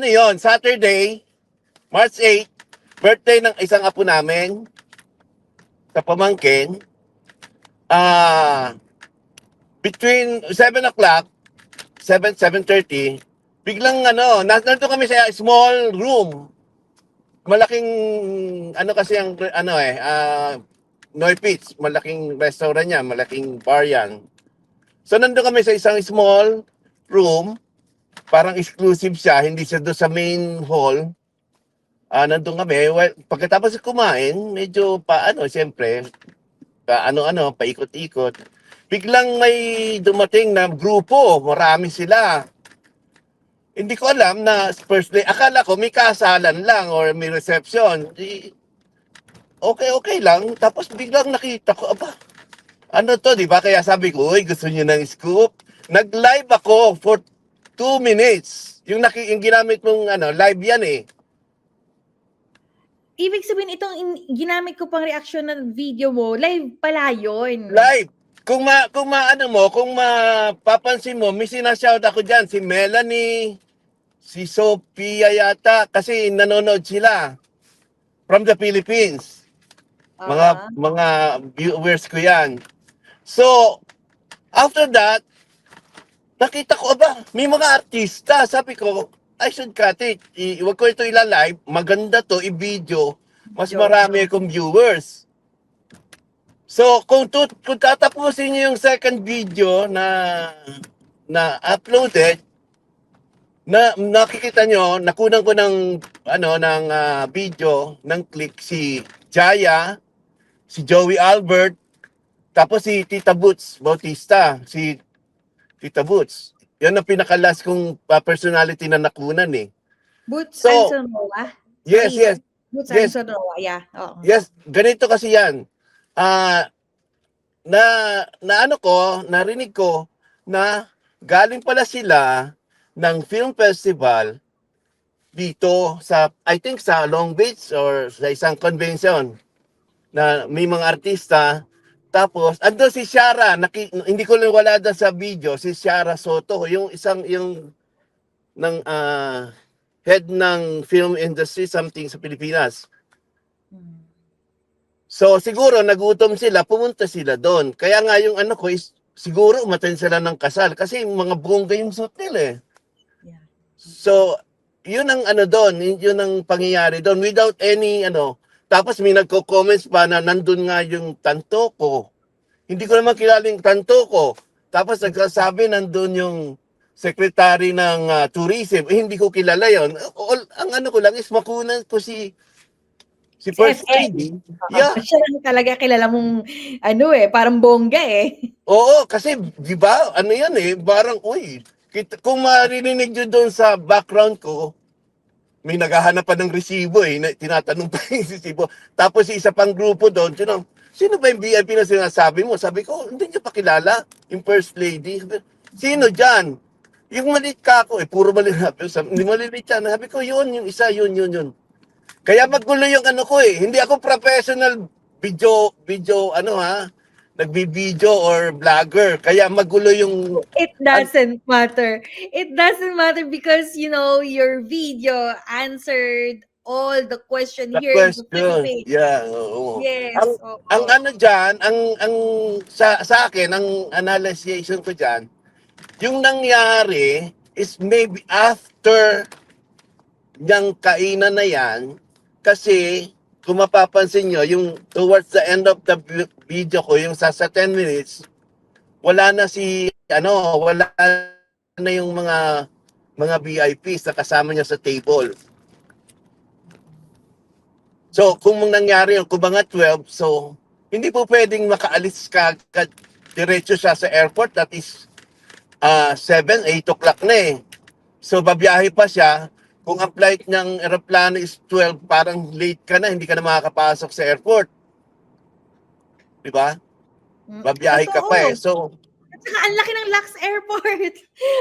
ano yon, Saturday, March 8, birthday ng isang apo namin sa pamangkin. Between 7 o'clock, 7:30, biglang nandito kami sa small room. Malaking, kasi ang, Noy Pitch, malaking restaurant yan, malaking bar yan. So, nandito kami sa isang small room, parang exclusive siya, hindi siya doon sa main hall. Nandun kami. Well, pagkatapos kumain, medyo siyempre, paikot-ikot. Biglang may dumating na grupo, marami sila. Hindi ko alam na first day, akala ko may kasalan lang or may reception. Okay lang. Tapos biglang nakita ko, ano to, di ba? Kaya sabi ko, uy, gusto niyo ng scoop? Nag-live ako for 2 minutes. Yung ginamit mong live yan eh. Ibig sabihin, ginamit ko pang reaction ng video mo, live pala yun. Live. Kung mapapansin mo, may sinashout ako dyan, si Melanie, si Sophia yata, kasi nanonood sila from the Philippines. Mga viewers ko yan. So, after that, nakita ko, may mga artista. Sabi ko, I should cut it. Huwag ko ito ila-live. Maganda to, i-video. Mas marami akong viewers. So, kung tatapusin niyo yung second video na uploaded, nakikita nyo, nakunan ko ng video, ng click si Jaya, si Joey Albert, tapos si Tita Boots Bautista, si Tita Boots. Yan ang pinaka-last kong personality na nakunan eh. Boots Ansonoa? Yes. Boots Ansonoa, yeah. Oh. Yes, ganito kasi yan. Narinig ko na galing pala sila ng film festival dito I think sa Long Beach or sa isang convention na may mga artista. Tapos, ando si Shara, hindi ko lang wala doon sa video, si Shara Soto, yung head ng film industry, something sa Pilipinas. So, siguro, nagutom sila, pumunta sila doon. Kaya nga yung ko is, siguro, umattend sila ng kasal. Kasi mga bongga yung suit nila eh. Yeah. So, yun ang doon, yun ang pangyayari doon. Without any, tapos may nagko-comments pa na nandun nga yung tanto ko. Hindi ko naman kilala yung tanto ko. Tapos nagsasabi nandun yung secretary ng tourism. Hindi ko kilala yon. Ang ko lang is makunan ko si First Lady. Yeah. Siya lang talaga kilala mong parang bongga eh. Oo, kasi di ba, yan eh, parang, kung marinig nyo doon sa background ko, may naghahanap pa ng resibo eh, tinatanong pa yung resibo. Tapos isa pang grupo doon, sino ba yung VIP na sinasabi mo? Sabi ko, hindi nyo pakilala, yung First Lady. Sino dyan? Yung maliit ka ako, puro maliit. Hindi maliit yan. Sabi ko, yun, yung isa, yun. Kaya magulo yung ko eh. Hindi ako professional video, nagbi-video or vlogger. Kaya magulo yung... It doesn't matter. It doesn't matter because, your video answered all the question here in the Philippines. Yeah, oo. Yes. Ang dyan, sa akin, ang analysis ko dyan, yung nangyari is maybe after yung kainan na yan, kasi kung mapapansin nyo, yung towards the end of the video ko, yung sa 10 minutes, wala na wala na yung mga VIPs na kasama niya sa table. So, kung nangyari yung kung mga 12, so, hindi po pwedeng makaalis ka diretso siya sa airport, that is 7, 8 o'clock na eh. So, babiyahe pa siya. Kung ang flight ng aeroplano is 12, parang late ka na, hindi ka na makakapasok sa airport. Diba? Babiyahe ka pa eh. So, at saka, ang laki ng LAX Airport.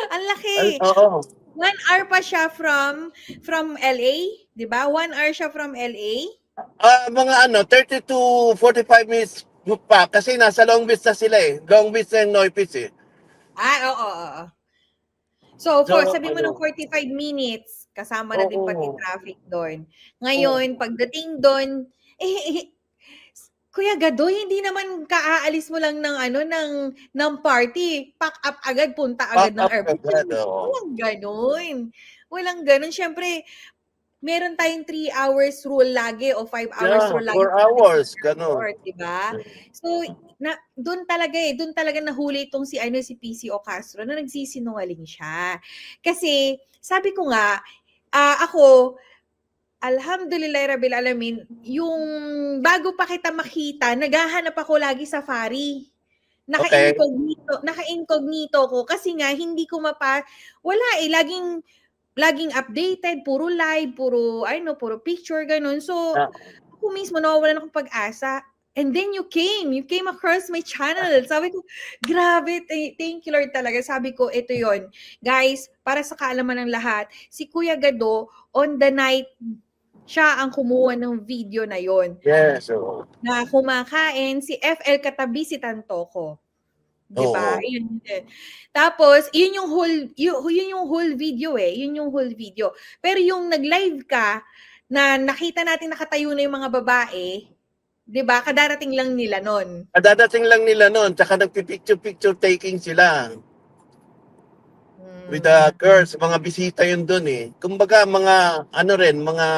Ang laki. Oo. 1 hour pa siya from LA, di ba? 1 hour siya from LA. Mga 30 to 45 minutes pa kasi nasa Long Beach na sila eh. Long Beach and Noy Beach eh. Oo. So, So, sabi mo ng ano, 45 minutes, kasama na din pati oo. traffic doon. Oo. Ngayon, pagdating doon, Kuya Gadoy, hindi naman kaaalis mo lang ng ano ng party, pack up agad, punta Pack agad ng up airport. agad, oo. Walang gano'n. Walang gano'n. Siyempre, meron tayong 3 hours rule lagi o 5 hours Yeah, rule lagi 4 pagdating sa hours, gano'n. airport, 'di ba? So, do'n talaga nahuli itong si ano, si PCO Castro na nagsisinungaling siya. Kasi sabi ko nga, ako alhamdulillah rabbil alamin, yung bago pa kita makita, naghahanap ako lagi safari. Okay. Naka-incognito ko kasi nga hindi ko wala eh, laging updated, puro live, puro picture, ganun. So, Ah, ako mismo nawawalan akong pag-asa. And then you came across my channel. Sabi ko, grabe, thank you Lord talaga. Sabi ko, ito yon. Guys, para sa kaalaman ng lahat, si Kuya Gado, on the night, siya ang kumuha ng video na yon. yes, oo. Na kumakain, si FL katabi si Tantoko. 'Di ba? Oo. Yun din. Tapos, yun yung whole video eh. Yun yung whole video. Pero yung nag-live ka, na nakita natin nakatayo na yung mga babae, 'di ba? Kadarating lang nila nun. Kadadating lang nila no'n, tsaka nagpi-picture taking sila with the girls, mga bisita yun do'n eh. Kumbaga mga ano rin, mga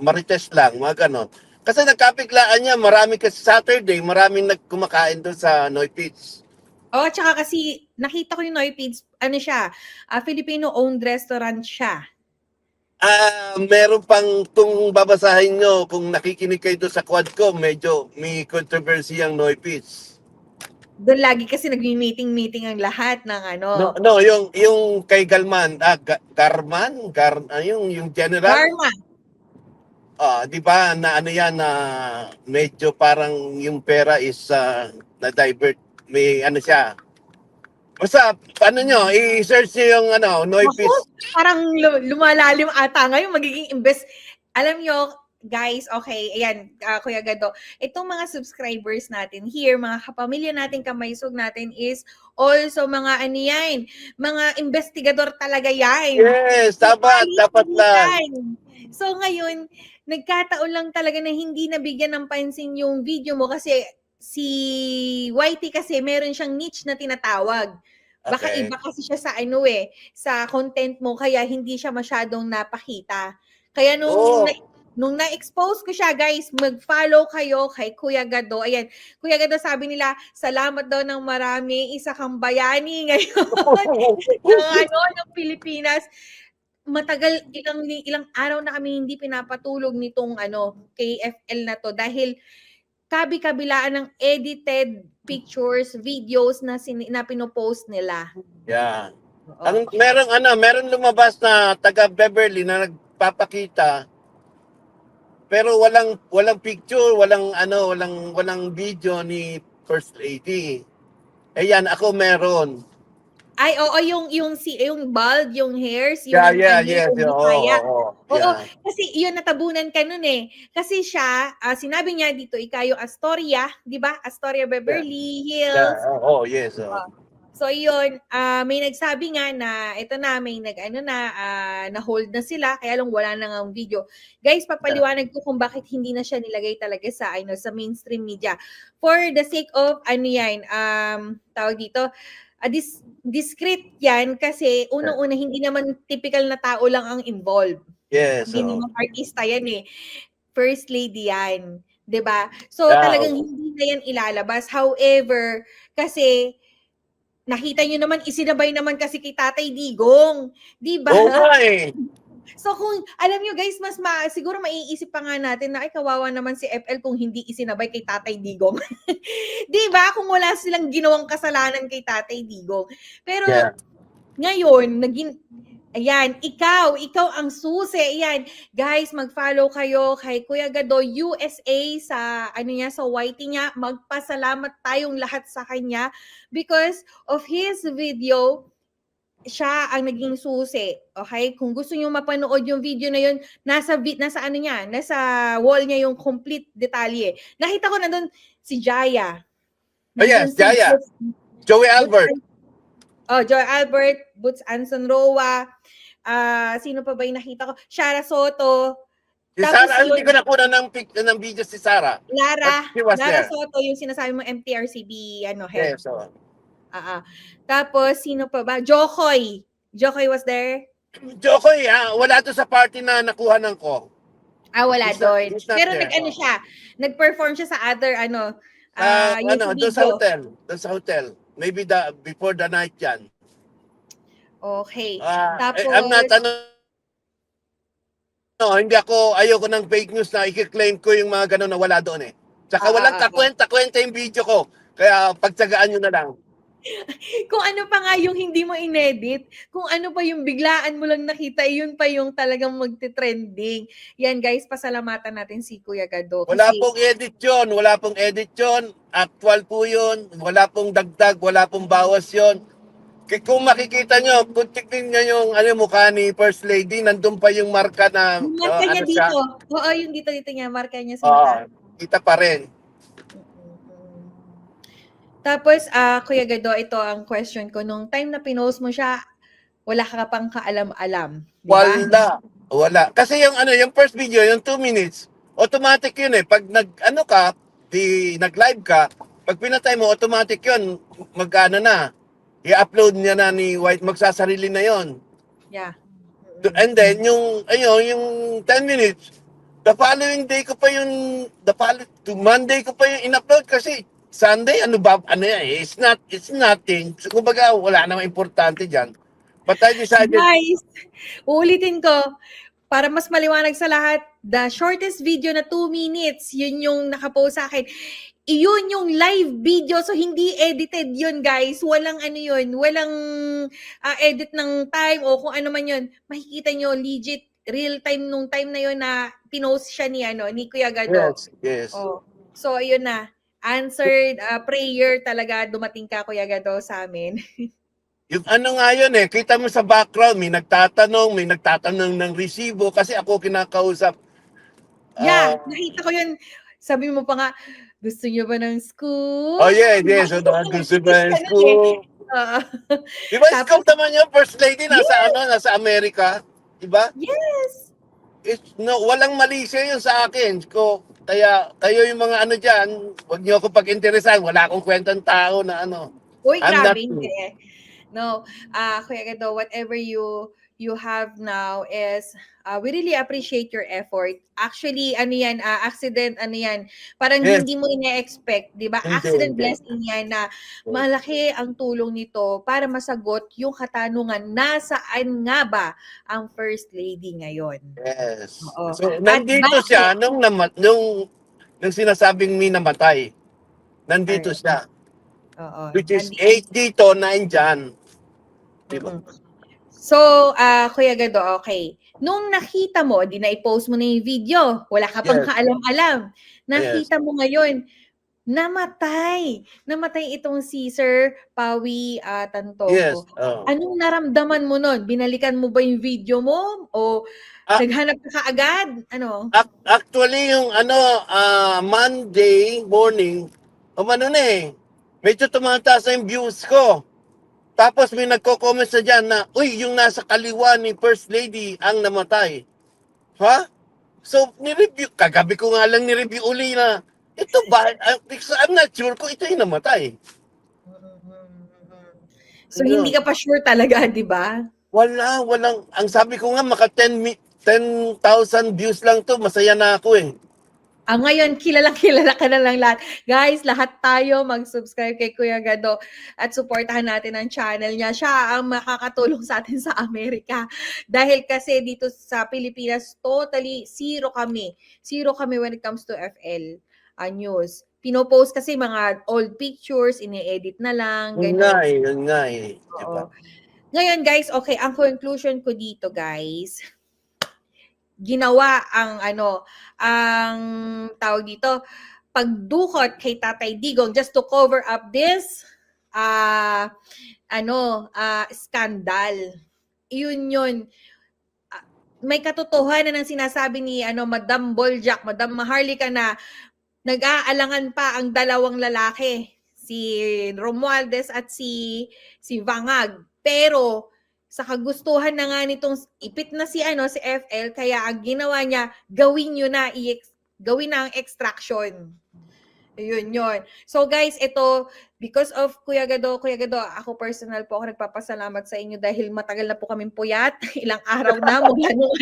marites lang, mga gano'n. Kasi nagkabiglaan niya, marami kasi Saturday, maraming kumakain doon sa Noy Beach. Oh, tsaka kasi nakita ko yung Noypids, ano siya, Filipino-owned restaurant siya. Meron pang kung babasahin nyo, kung nakikinig kayo doon sa quad ko, medyo may controversy ang Noy Beach. Doon lagi kasi nagmi-meeting ang lahat ng No, ano, no, yung kay Galman, yung general, Dharma. 'di ba na ano yan na medyo parang yung pera is na-divert, may ano siya. Basta ano nyo, i-search nyo yung Noy Naku, Beach. parang lumalalim ata ngayon, magiging alam nyo, guys, okay, ayan, Kuya Gado, itong mga subscribers natin here, mga kapamilya natin, kamaysog natin is also mga ano yan, mga investigador talaga yan. Yes, So, dapat lang. yan. So, ngayon, nagkataon lang talaga na hindi nabigyan ng pansin yung video mo kasi si Whitey kasi meron siyang niche na tinatawag. Baka Okay. iba kasi siya sa ano eh, sa content mo kaya hindi siya masyadong napakita. Kaya Oo. nung na-expose ko siya, guys, mag-follow kayo kay Kuya Gado. Ayan, Kuya Gado, sabi nila, salamat daw ng marami, isa kang bayani ngayon ng Pilipinas. Matagal, ilang araw na kami hindi pinapatulog nitong KFL na to dahil kabi-kabilaan ng edited pictures, videos na pinopost nila. Yeah. Oo. Meron lumabas na taga Beverly na nagpapakita pero walang picture, walang video ni First Lady. Eh yan, ako meron. Ay, oo, yung bald, yung hairs, Yeah, yung yes, yung Bisaya. oo, Oo, yeah. kasi yun natabunan ka nun eh. Kasi siya, sinabi niya dito, ikaw yung Astoria, 'di ba? Astoria Beverly Hills. Yeah, yes. So yun, may nagsabi nga na ito na may na-hold na sila kaya lang wala na ngang video. Guys, papaliwanag ko kung bakit hindi na siya nilagay talaga sa mainstream media. For the sake of tawag dito, discreet yan kasi unang-una hindi naman typical na tao lang ang involved. Yes, Hindi naman artista yan eh. First lady yan, 'di ba? So talagang hindi na yan ilalabas. However, kasi nakita niyo naman, isinabay naman kasi kay Tatay Digong, 'di ba? Oo nga eh. So kung alam niyo guys, siguro maiisip pa nga natin na ay kawawa naman si FL kung hindi isinabay kay Tatay Digong. 'Di ba? Kung wala silang ginawang kasalanan kay Tatay Digong. Pero ngayon, ayan, ikaw ang susi. Ayan, guys, mag-follow kayo kay Kuya Gado USA sa sa Whitey niya. Magpasalamat tayong lahat sa kanya because of his video. Siya ang naging susi. Okay? Kung gusto niyo mapanood yung video na yun, nasa wall niya yung complete detalye. Nakita ko na doon si Jaya. Oh yes, Jaya. Joey Albert. Joy Albert, Boots Anson Roa, sino pa ba yung nakita ko? Shara Soto. Si Tapos Sarah, hindi yun, ko nakuha ng video si Sarah. But she was Lara there. Soto, yung sinasabi mo MTRCB head. Yes, so. Tapos sino pa ba? Jokoy. Jokoy was there? Jokoy, wala to sa party na nakuha ng ko. Wala doon. He's not Pero there. siya, nag-perform siya sa other yung sa Doon sa video. hotel. Doon sa hotel. Maybe before the night yan. Okay. I'm not, ayoko ng fake news na i-claim ko yung mga ganun na wala doon eh. Tsaka walang kakwenta-kwenta yung video ko. Kaya pagtsagaan nyo na lang. Kung ano pa nga yung hindi mo inedit, kung ano pa yung biglaan mo lang nakita, yun pa yung talagang magte-trending. Yan guys, pasalamatan natin si Kuya Gado. Wala pong edit yun. Wala pong edit yun. Actual po yun. Wala pong dagdag. Wala pong bawas yun. Kung makikita nyo, kung tignan nyo yung mukha ni First Lady, nandun pa yung marka na... Yung marka niya dito. Siya. Oo, yung dito niya. Marka niya sa mukha. Kita pa rin. Tapos, Kuya Gado, ito ang question ko. Nung time na pinost mo siya, wala ka pang kaalam-alam. Diba? Wala. Kasi yung first video, yung 2 minutes, automatic yun eh. Pag nag-live ka, pag pinatay mo, automatic yun. I-upload niya na ni White, magsasarili na yon. Yeah. And then, yung 10 minutes, the following day ko pa Monday ko pa yung in-upload kasi Sunday, it's nothing. So, kumbaga, wala namang importante dyan. But I decided... Guys, uulitin ko, para mas maliwanag sa lahat, the shortest video na 2 minutes, yun yung nakapost sa akin. Iyon yung live video, so hindi edited yun, guys. Walang walang edit ng time o kung ano man yun. Makikita nyo, legit, real time nung time na yun na pinost siya ni Kuya Gado. Yes. So, ayun na. Answered prayer talaga dumating ka, Kuya Gado, sa amin. Yung nga yun eh, kita mo sa background, may nagtatanong ng resibo kasi ako kinakausap. Nakita ko yun. Sabi mo pa nga, gusto niyo ba ng scoop? Yes. Gusto ba ng scoop? Di ba scoop naman yung First Lady nasa Amerika? Di ba? Yes. Walang mali siya yun sa akin. Kaya kayo yung mga dyan, huwag niyo ako pag-interesan. Wala akong kwentang tao na Uy, grabe hindi eh. No, Kuya Gado, whatever you have now is, we really appreciate your effort. Actually, accident, parang hindi mo ina-expect, di ba? Accident blessing yan na malaki ang tulong nito para masagot yung katanungan, nasaan nga ba ang First Lady ngayon? Yes. So, nandito siya nung sinasabing may namatay. Nandito siya. Which is 8 dito, 9 dyan. Diba? So, Kuya Gado, okay. Nung nakita mo, di na i-post mo na yung video, wala ka pang kaalam-alam. Nakita mo ngayon, namatay itong si Sir Pawi Tantoco. Yes. Anong naramdaman mo nun? Binalikan mo ba yung video mo? O naghanap ka kaagad? Actually, yung Monday morning, medyo tumataas na yung views ko. Tapos may nagko-comment sa dyan na, uy, yung nasa kaliwa ni First Lady ang namatay. Ha? So, kagabi ko nga lang ni-review uli na, ito ba? I'm not sure kung ito yung namatay. So, hindi ka pa sure talaga, di ba? Walang. Ang sabi ko nga, maka 10,000 views lang to, masaya na ako eh. Ngayon, kilala ka na lang lahat. Guys, lahat tayo mag-subscribe kay Kuya Gado at supportahan natin ang channel niya. Siya ang makakatulong sa atin sa Amerika. Dahil kasi dito sa Pilipinas, totally zero kami. Zero kami when it comes to FL news. Pinopost kasi mga old pictures, ini-edit na lang. Yun nga eh. Diba? Ngayon, guys, okay, ang conclusion ko dito, guys, ginawa ang tawag dito, pagdukot kay Tatay Digong just to cover up this scandal. Yun. May katotohanan ng sinasabi ni Madam Boljak, Madam Maharlika na nag-aalangan pa ang dalawang lalaki si Romualdez at si Vangag. Pero sa kagustuhan na nga nitong ipit na si si FL, kaya ang ginawa niya, gawin na ang extraction. Yun. So guys, ito, because of Kuya Gado, ako personal po, ako nagpapasalamat sa inyo dahil matagal na po kaming puyat. Ilang araw na mula nung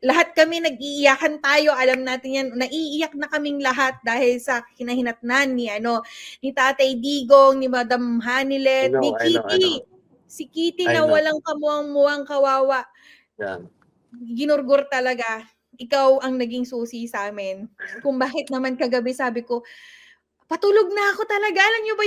lahat kami nag-iiyakan tayo, alam natin yan, naiiyak na kaming lahat dahil sa hinahinatnan ni Tatay Digong, ni Madam Hanilet, ni Kitty. Si Kitty na walang kamuwang-muwang, kawawa. Yan. Ginurgur talaga. Ikaw ang naging susi sa amin. Kung bakit naman kagabi sabi ko, patulog na ako talaga. Alam niyo ba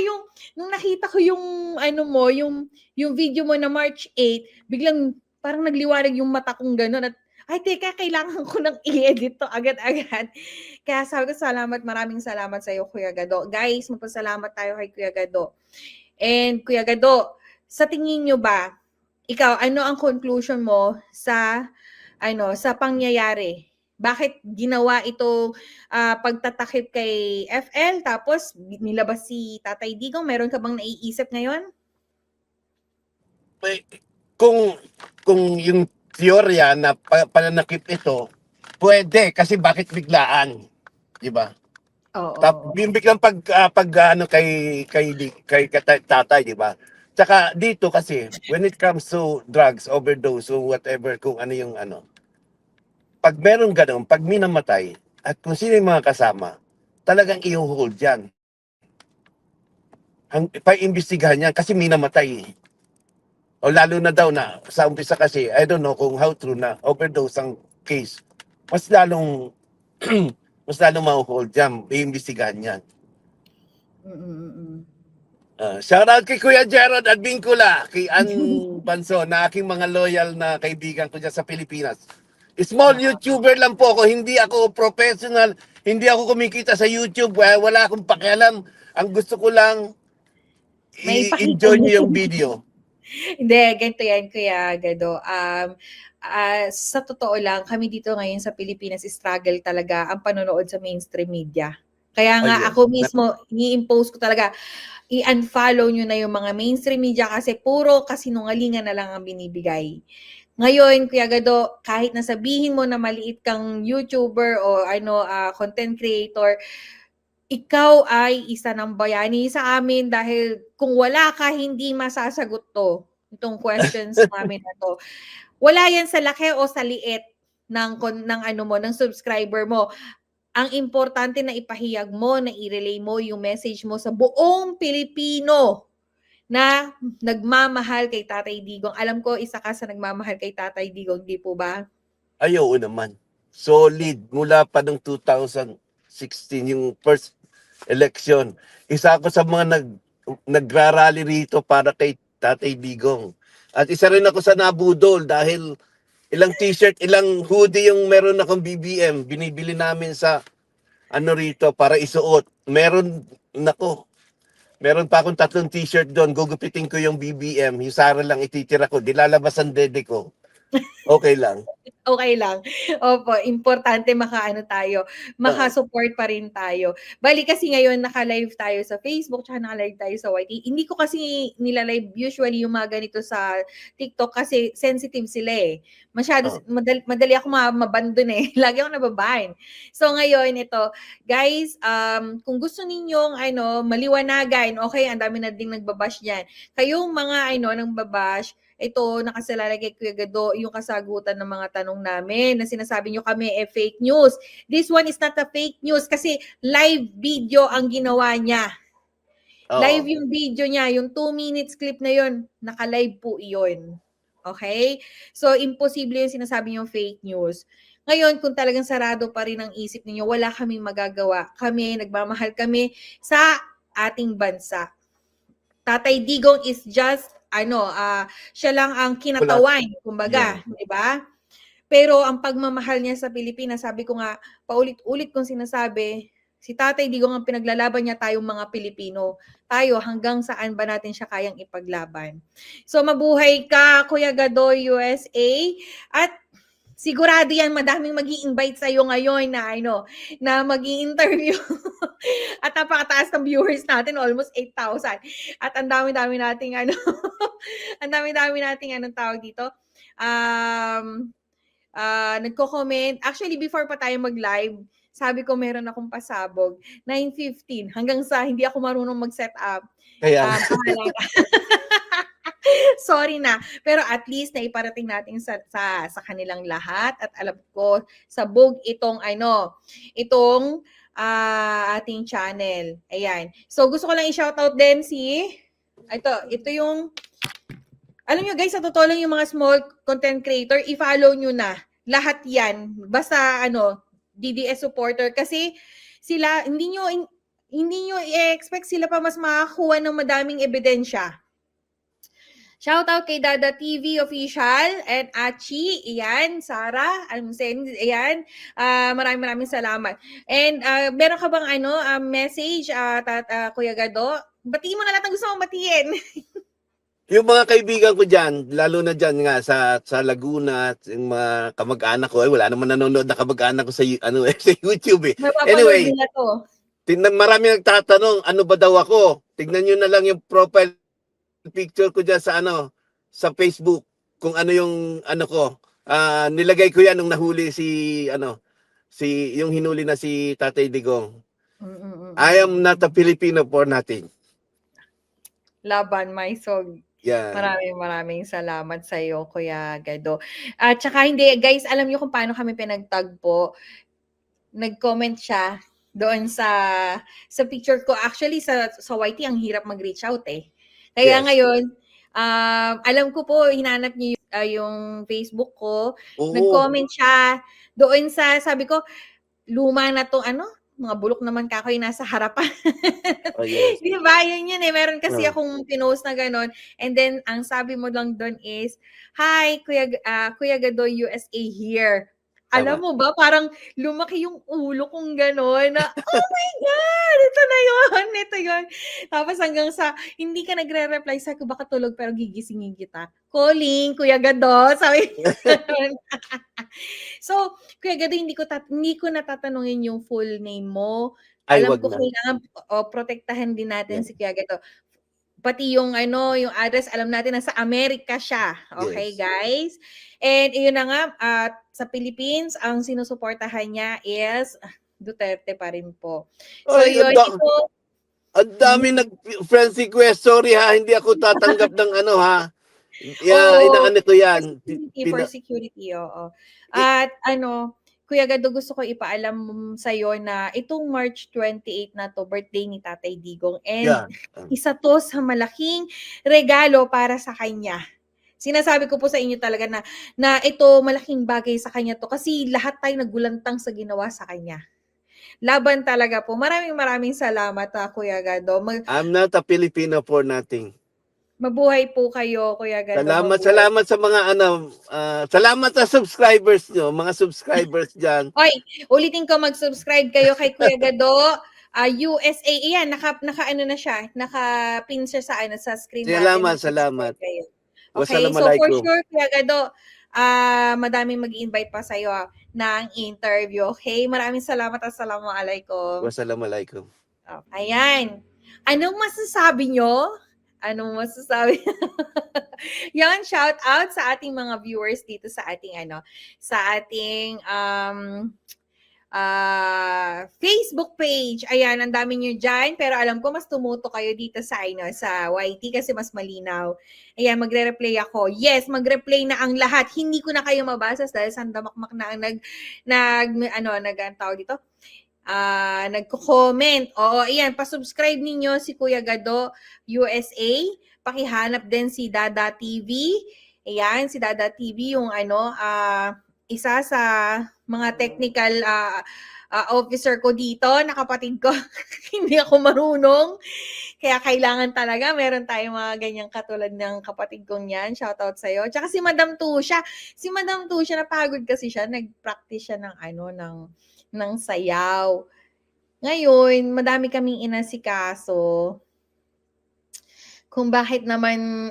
nung nakita ko yung video mo na March 8, biglang parang nagliwanag yung mata kong gano'n at ay teka, kailangan ko nang i-edit to agad-agad. Kaya sabi ko, maraming salamat sa iyo, Kuya Gado. Guys, magpasalamat tayo kay Kuya Gado. And Kuya Gado, sa tingin niyo ba, ikaw, ano ang conclusion mo sa pangyayari? Bakit ginawa itong pagtatakip kay FL tapos nilabas si Tatay Digong? Meron ka bang naiisip ngayon? Kung yung teorya na pananakip ito, pwede kasi bakit biglaan, 'di ba? Oo. Biglang pag kay tatay, 'di ba? Tsaka dito kasi when it comes to drugs overdose o whatever, kung ano yung pag meron ganun, pag minamatay at kung sino yung mga kasama, talagang i-hold yan. Pa-imbestigahan yan kasi minamatay. O lalo na daw na sa umpisa kasi, I don't know kung how true na overdose ang case. Mas lalong ma-hold yan, i-imbestigahan yan. Shout out kay Kuya Gerald at Vincula, kay Ann Banso, na aking mga loyal na kaibigan ko dyan sa Pilipinas. Small YouTuber lang po ako, hindi ako professional, hindi ako kumikita sa YouTube, wala akong pakialam. Ang gusto ko lang, i-enjoy niyo yung video. Hindi, ganito yan, Kuya Gado. Sa totoo lang, kami dito ngayon sa Pilipinas, struggle talaga ang panonood sa mainstream media. Kaya nga ako mismo, i-impose ko talaga, i-unfollow nyo na yung mga mainstream media kasi puro kasinungalingan na lang ang binibigay. Ngayon, Kuya Gado, kahit nasabihin mo na maliit kang YouTuber o content creator, ikaw ay isa ng bayani sa amin dahil kung wala ka, hindi masasagot itong questions namin na to. Wala yan sa laki o sa liit ng subscriber mo. Ang importante na ipahayag mo, na i-relay mo yung message mo sa buong Pilipino na nagmamahal kay Tatay Digong. Alam ko, isa ka sa nagmamahal kay Tatay Digong, di po ba? Ayaw naman. Solid. Mula pa ng 2016, yung first election. Isa ako sa mga nagrarally rito para kay Tatay Digong. At isa rin ako sa nabudol dahil ilang t-shirt, ilang hoodie yung meron akong BBM. Binibili namin sa rito para isuot. Meron pa akong 3 t-shirt doon. Gugupitin ko yung BBM. Yung Sara lang ititira ko. Dilalabas ang dede ko. Okay lang. Okay lang. Opo, importante maka-support pa rin tayo. Bali kasi ngayon naka-live tayo sa Facebook, tsaka naka-live tayo sa YT. Hindi ko kasi nila-live usually yung mga ganito sa TikTok kasi sensitive sila eh. Masyado, madali ako mabandon eh. Lagi ako nababahin. So ngayon, ito, guys, kung gusto ninyong maliwanagan, okay, ang dami na ding nagbabash dyan. Kayong mga nang babash, ito, nakasalalagay kay Kuya Gado, yung kasagutan ng mga tanong namin na sinasabi nyo kami fake news. This one is not a fake news kasi live video ang ginawa niya. Live yung video niya, yung 2 minutes clip na yun, naka-live po iyon. Okay? So, imposible yung sinasabi nyo fake news. Ngayon, kung talagang sarado pa rin ang isip ninyo, wala kaming magagawa. Kami, nagmamahal kami sa ating bansa. Tatay Digong is just siya lang ang kinatawan, kumbaga, di ba? Pero ang pagmamahal niya sa Pilipinas, sabi ko nga, paulit-ulit kong sinasabi, si Tatay Digong ang pinaglalaban niya tayong mga Pilipino. Tayo, hanggang saan ba natin siya kayang ipaglaban? So, mabuhay ka, Kuya Gado, USA. At sigurado yan madaming magi-invite sa iyo ngayon na na magi-interview. At napakataas ng viewers natin, almost 8,000. At ang dami-dami nating ang dami-dami nating anong tawag dito. Nagko-comment. Actually, before pa tayo mag-live, sabi ko meron akong pasabog. 9:15 hanggang sa hindi ako marunong mag-set up. Kaya, Bahala na. Sorry na. Pero at least naiparating natin sa kanilang lahat at alam ko sabog itong ating channel. Ayan. So gusto ko lang i-shoutout din ito yung alam nyo guys, sa totoo lang yung mga small content creator, i-follow nyo na. Lahat yan. Basta DDS supporter. Kasi sila, hindi nyo i-expect sila pa mas makakuha ng madaming ebidensya. Shoutout kay Dada TV Official and Achi, iyan, Sarah, Almusen, iyan. Maraming salamat. And meron ka bang message, Kuya Gado? Batiin mo na lahat ng gusto mong batiin. yung mga kaibigan ko dyan, lalo na dyan nga sa Laguna, at yung mga kamag-anak ko, wala naman nanonood na kamag-anak ko sa sa YouTube eh. Anyway, nila to. marami nagtatanong, ano ba daw ako? Tignan nyo na lang yung profile picture ko dyan sa Facebook, kung ano yung ko. Nilagay ko yan nung nahuli yung hinuli na si Tatay Digong. I am not a Filipino for nothing. Laban, Maisog. Yeah. Maraming salamat sa iyo, Kuya Gado. At saka hindi, guys, alam niyo kung paano kami pinagtagpo. Nag-comment siya doon sa picture ko. Actually, sa YT, ang hirap mag-reach out eh. Kaya ngayon, alam ko po, hinanap niyo yung Facebook ko. Nag-comment siya doon sabi ko, luma na to, mga bulok naman kakoy nasa harapan. Yes. Di ba? Yun eh. Meron kasi akong pinost na ganon. And then, ang sabi mo lang doon is, hi, Kuya Gado, USA here. Alam mo ba, parang lumaki yung ulo kong gano'n na, oh my God, ito yun. Tapos hanggang sa, hindi ka nagre-reply, sabi ko, baka tulog pero gigisingin kita. Calling, Kuya Gado, sabi. So, Kuya Gado, hindi ko natatanungin yung full name mo. Alam ko kailangan protektahan din natin si Kuya Gado. Pati yung address, alam natin na sa Amerika siya. Okay, yes, guys? And yun na nga, sa Philippines, ang sinusuportahan niya is Duterte pa rin po. So yun, ito. Ang dami nag-friends request. Sorry ha, hindi ako tatanggap ng ha. Inaano ko yan. For security, oo. At Kuya Gado, gusto ko ipaalam sa iyo na itong March 28 na to, birthday ni Tatay Digong. And isa to sa malaking regalo para sa kanya. Sinasabi ko po sa inyo talaga na ito malaking bagay sa kanya to kasi lahat tayo nagulantang sa ginawa sa kanya. Laban talaga po. Maraming salamat Kuya Gado. I'm not a Filipino for nothing. Mabuhay po kayo, Kuya Gado. Salamat sa mga salamat sa subscribers nyo, mga subscribers dyan. Oy, ulitin ko, mag-subscribe kayo kay Kuya Gado. USA, yan, naka na siya, naka-pin siya sa screen natin. Salamat. Okay, so for sure, Kuya Gado, madaming mag-invite pa sa iyo ng interview. Okay, maraming salamat. Assalamualaikum. Wassalamualaikum. Ayan. Anong masasabi nyo? Yan, shout out sa ating mga viewers dito sa ating Facebook page. Ayan, ang dami nyo dyan. Pero alam ko, mas tumuto kayo dito sa YT kasi mas malinaw. Ayan, magre-replay ako. Yes, magre-play na ang lahat. Hindi ko na kayo mabasa dahil sandamakmak na ang tawag dito. Nagko-comment. Oo, ayan, pa-subscribe ninyo si Kuya Gado USA. Pakihanap din si Dada TV. Ayan, si Dada TV yung isa sa mga technical officer ko dito, na kapatid ko. Hindi ako marunong. Kaya kailangan talaga meron tayong mga ganyang katulad ng kapatid kong yan. Shoutout sa'yo. Tsaka si Madam Tusha. Si Madam Tusha, napagod kasi siya. Nag-practice siya ng sayaw. Ngayon, madami kaming inasikaso. Kung bakit naman,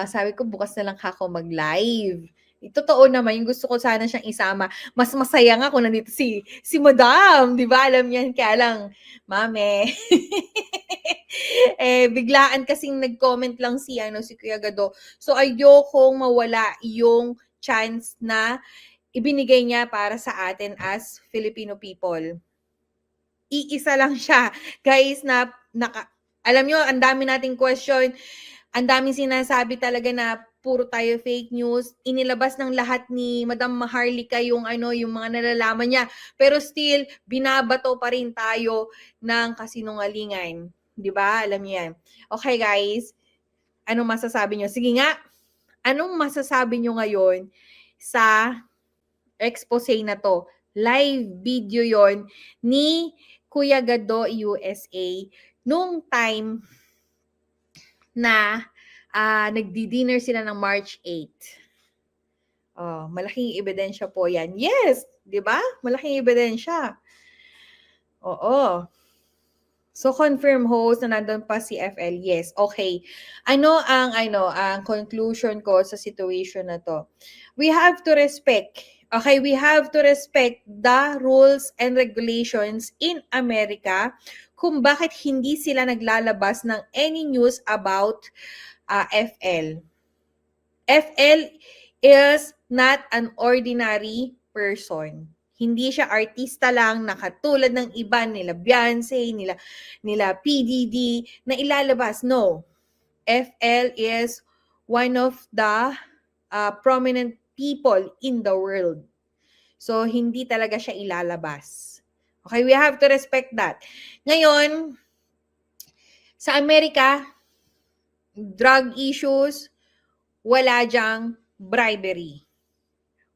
sabi ko bukas na lang ako mag-live. Totoo naman, yung gusto ko sana siyang isama. Mas masaya nga kung nandito si Madam, 'di ba? Alam niyan, kaya lang, mame. Biglaan kasing nag-comment lang si Kuya Gado. So ayokong mawala yung chance na ibinigay niya para sa atin as Filipino people. Iisa lang siya, guys, alam nyo, ang dami nating question, ang daming sinasabi talaga na puro tayo fake news. Inilabas ng lahat ni Madam Maharlika yung yung mga nalalaman niya. Pero still, binabato pa rin tayo ng kasinungalingan. 'Di ba? Alam niyo yan. Okay, guys. Anong masasabi niyo? Sige nga. Anong masasabi niyo ngayon sa expose na to? Live video yon ni Kuya Gado USA nung time na nagdi-dinner sila ng March 8. Oh, malaking ebidensya po 'yan. Yes, 'di ba? Malaking ebidensya. Oo. So confirm host na nandun pa si FL. Yes, okay. Ang conclusion ko sa situation na to. We have to respect. Okay, we have to respect the rules and regulations in America kung bakit hindi sila naglalabas ng any news about FL. FL is not an ordinary person. Hindi siya artista lang na katulad ng iba nila Beyonce, nila PDD na ilalabas. No. FL is one of the prominent people in the world. So, hindi talaga siya ilalabas. Okay, we have to respect that. Ngayon, sa Amerika, drug issues, wala dyang bribery.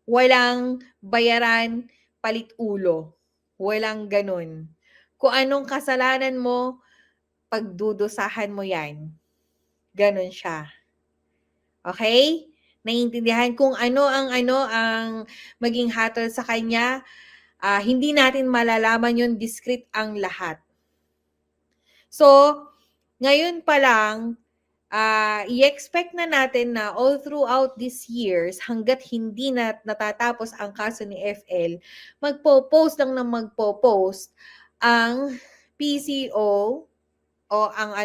Walang bayaran, palit ulo. Walang ganun. Kung anong kasalanan mo, pagdudusahan mo yan. Ganun siya. Okay? Naiintindihan kung ano ang maging hatol sa kanya, hindi natin malalaman yun, discreet ang lahat. So, ngayon pa lang, i-expect na natin na all throughout these years, hanggat hindi na natatapos ang kaso ni FL, magpo-post lang ng magpo-post ang PCO o ang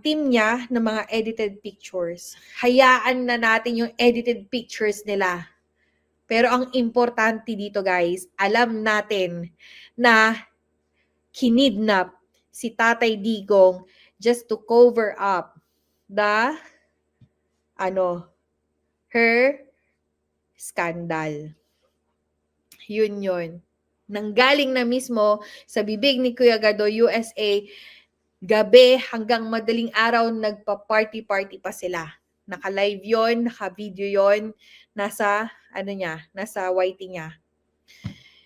team niya ng mga edited pictures. Hayaan na natin yung edited pictures nila. Pero ang importante dito, guys, alam natin na kinidnap si Tatay Digong just to cover up her scandal. Yun. Nanggaling na mismo sa bibig ni Kuya Gado USA, gabi hanggang madaling araw nagpa-party-party pa sila. Naka-live yon, naka-video yon, nasa YT niya.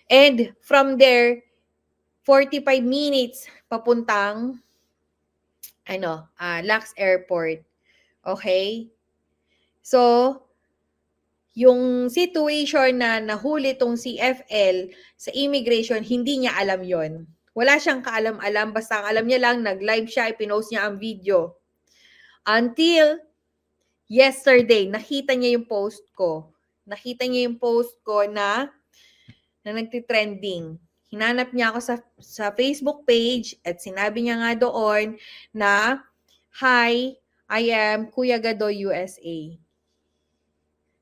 And from there, 45 minutes papuntang Lux Airport. Okay? So, yung situation na nahuli tong si FL sa immigration, hindi niya alam yon. Wala siyang kaalam-alam, basta ang alam niya lang, nag-live siya, ipinost niya ang video. Until yesterday, nakita niya yung post ko. Nakita niya yung post ko na nagtitrending. Hinanap niya ako sa Facebook page at sinabi niya nga doon na, "Hi, I am Kuya Gado USA."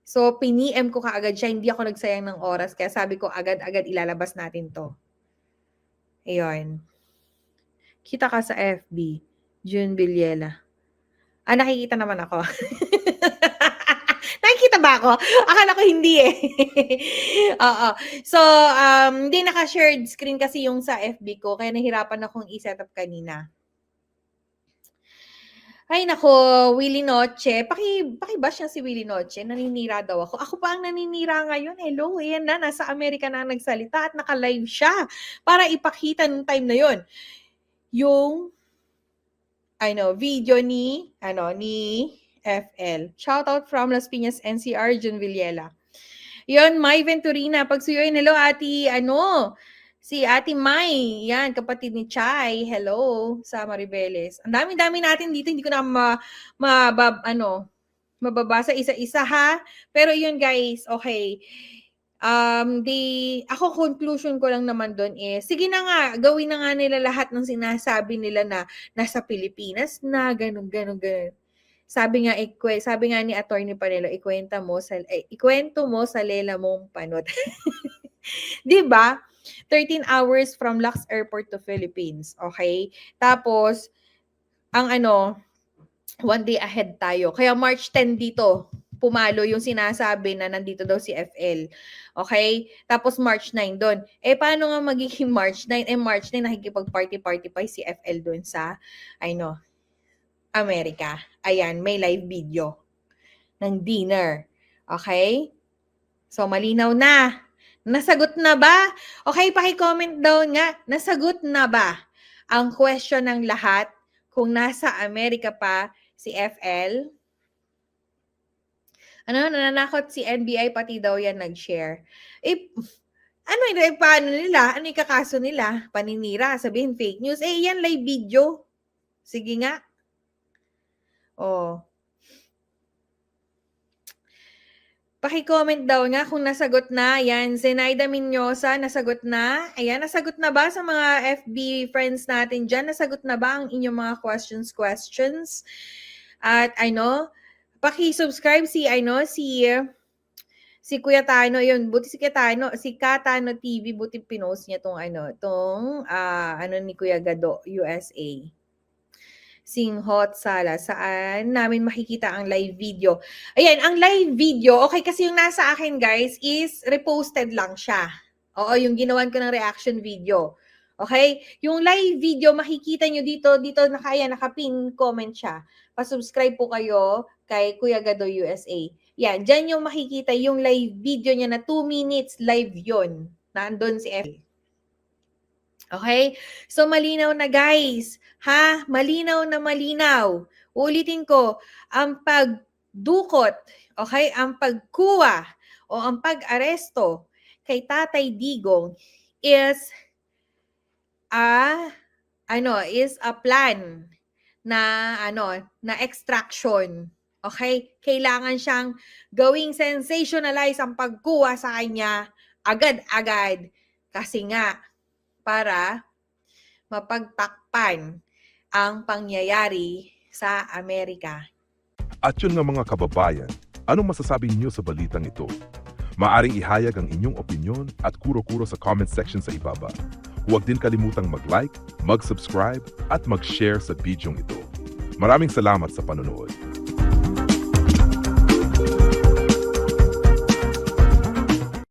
So, piniem ko kaagad siya. Hindi ako nagsayang ng oras. Kaya sabi ko, agad-agad ilalabas natin to. Ayun. Kita ka sa FB. June Villela. Nakikita naman ako. Nakikita ba ako? Akala ko hindi eh. Oo. So, hindi naka-shared screen kasi yung sa FB ko. Kaya nahirapan akong i-set up kanina. Ay nako, Willie Noche. Paki-bash niya si Willie Noche. Naninira daw ako. Ako pa ang naninira ngayon. Hello, ayan na. Nasa Amerika na nagsalita at naka-live siya para ipakita nung time na yon yung video ni FL. Shoutout from Las Piñas, NCR, June Villela. Yon, Mai Venturina. Pagsuyoin, hello, si Ate Mai, yan, kapatid ni Chai. Hello, sa Maribeles. Ang dami-dami natin dito, hindi ko na mababasa isa-isa ha. Pero yun guys, okay. Ako conclusion ko lang naman doon is, sige na nga, gawin na nga nila lahat ng sinasabi nila na nasa Pilipinas na, ganun. Sabi nga ni Attorney Panelo, ikwento mo sa lela mong panot. 'Di ba? 13 hours from Lux Airport to Philippines, okay? Tapos, ang one day ahead tayo. Kaya March 10 dito, pumalo yung sinasabi na nandito daw si FL. Okay? Tapos March 9 doon. Paano nga magiging March 9? March 9 nakikipag-party pa si FL doon sa, Amerika. Ayan, may live video ng dinner. Okay? So, malinaw na. Nasagot na ba? Okay, paki-comment down nga. Nasagot na ba ang question ng lahat kung nasa Amerika pa si FL? Nananakot si NBI, pati daw yan nag-share. Paano nila? Ano ikakaso nila? Paninira, sabihin fake news. Yan live video. Sige nga. Paki-comment daw nga kung nasagot na. Yan, Zenaida Minyosa, nasagot na. Ayan, nasagot na ba sa mga FB friends natin dyan? Nasagot na ba ang inyong mga questions? At paki-subscribe si Kuya Tano, yun, buti si Katano TV, buti pinost niya ni Kuya Gado, USA. Singhot Sala, saan namin makikita ang live video. Ayan, ang live video, okay, kasi yung nasa akin, guys, is reposted lang siya. Oo, yung ginawan ko ng reaction video. Okay? Yung live video, makikita nyo dito naka-pin comment siya. Pa-subscribe po kayo kay Kuya Gado USA. Yan, dyan yung makikita yung live video niya na 2 minutes live yon. Nandun si F. Okay? So, malinaw na guys. Ha? Malinaw na malinaw. Ulitin ko, ang pagdukot, okay, ang pagkuha o ang pag-aresto kay Tatay Digong is a plan na extraction. Okay? Kailangan siyang gawing sensationalize ang pagkuha sa kanya agad-agad. Kasi nga, para mapagtakpan ang pangyayari sa Amerika. At yun nga mga kababayan, anong masasabi niyo sa balitang ito? Maaring ihayag ang inyong opinyon at kuro-kuro sa comment section sa ibaba. Huwag din kalimutang mag-like, mag-subscribe at mag-share sa bidyong ito. Maraming salamat sa panonood.